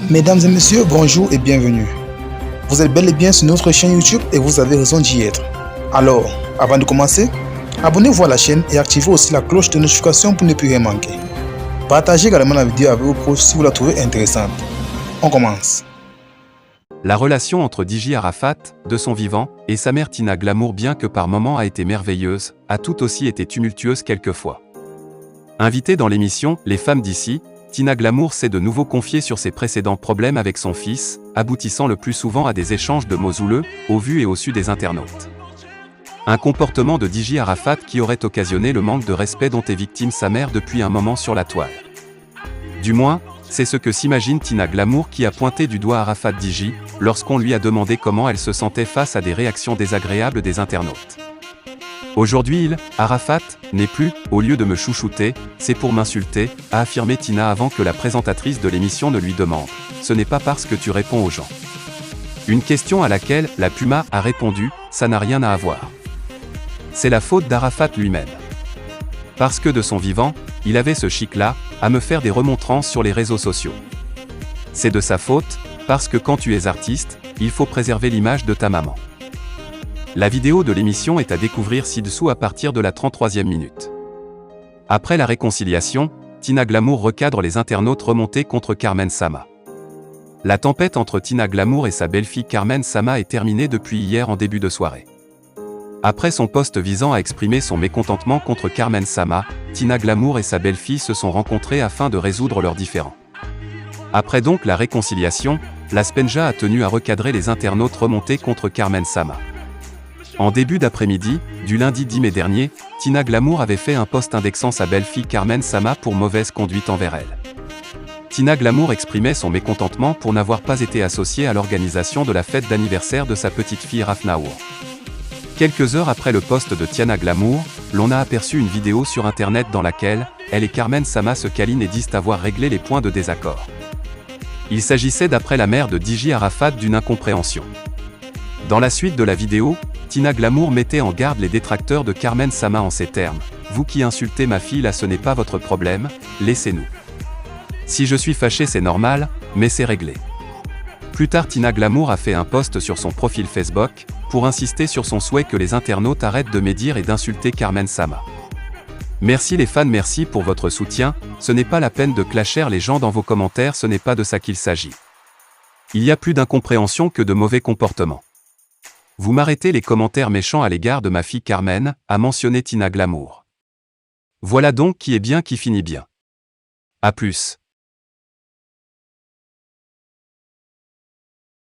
Mesdames et messieurs, bonjour et bienvenue. Vous êtes bel et bien sur notre chaîne YouTube et vous avez raison d'y être. Alors, avant de commencer, abonnez-vous à la chaîne et activez aussi la cloche de notification pour ne plus rien manquer. Partagez également la vidéo avec vos proches si vous la trouvez intéressante. On commence. La relation entre DJ Arafat, de son vivant, et sa mère Tina Glamour, bien que par moments a été merveilleuse, a tout aussi été tumultueuse quelquefois. Invitée dans l'émission « Les femmes d'ici », Tina Glamour s'est de nouveau confiée sur ses précédents problèmes avec son fils, aboutissant le plus souvent à des échanges de mots houleux, au vu et au su des internautes. Un comportement de DJ Arafat qui aurait occasionné le manque de respect dont est victime sa mère depuis un moment sur la toile. Du moins, c'est ce que s'imagine Tina Glamour qui a pointé du doigt Arafat DJ, lorsqu'on lui a demandé comment elle se sentait face à des réactions désagréables des internautes. Aujourd'hui Arafat, n'est plus, au lieu de me chouchouter, c'est pour m'insulter, a affirmé Tina avant que la présentatrice de l'émission ne lui demande. Ce n'est pas parce que tu réponds aux gens. Une question à laquelle la Puma a répondu, ça n'a rien à voir. C'est la faute d'Arafat lui-même. Parce que de son vivant, il avait ce chic-là, à me faire des remontrances sur les réseaux sociaux. C'est de sa faute, parce que quand tu es artiste, il faut préserver l'image de ta maman. La vidéo de l'émission est à découvrir ci-dessous à partir de la 33e minute. Après la réconciliation, Tina Glamour recadre les internautes remontés contre Carmen Sama. La tempête entre Tina Glamour et sa belle-fille Carmen Sama est terminée depuis hier en début de soirée. Après son post visant à exprimer son mécontentement contre Carmen Sama, Tina Glamour et sa belle-fille se sont rencontrées afin de résoudre leurs différends. Après donc la réconciliation, la Spenja a tenu à recadrer les internautes remontés contre Carmen Sama. En début d'après-midi, du lundi 10 mai dernier, Tina Glamour avait fait un post indexant sa belle-fille Carmen Sama pour mauvaise conduite envers elle. Tina Glamour exprimait son mécontentement pour n'avoir pas été associée à l'organisation de la fête d'anniversaire de sa petite fille Rafnaour. Quelques heures après le post de Tina Glamour, l'on a aperçu une vidéo sur internet dans laquelle, elle et Carmen Sama se câlinent et disent avoir réglé les points de désaccord. Il s'agissait d'après la mère de DJ Arafat d'une incompréhension. Dans la suite de la vidéo, Tina Glamour mettait en garde les détracteurs de Carmen Sama en ces termes. « Vous qui insultez ma fille là, ce n'est pas votre problème, laissez-nous. Si je suis fâché c'est normal, mais c'est réglé. » Plus tard Tina Glamour a fait un post sur son profil Facebook, pour insister sur son souhait que les internautes arrêtent de médire et d'insulter Carmen Sama. Merci les fans, merci pour votre soutien, ce n'est pas la peine de clasher les gens dans vos commentaires, ce n'est pas de ça qu'il s'agit. Il y a plus d'incompréhension que de mauvais comportements. Vous m'arrêtez les commentaires méchants à l'égard de ma fille Carmen, a mentionné Tina Glamour. Voilà donc qui est bien qui finit bien. À plus.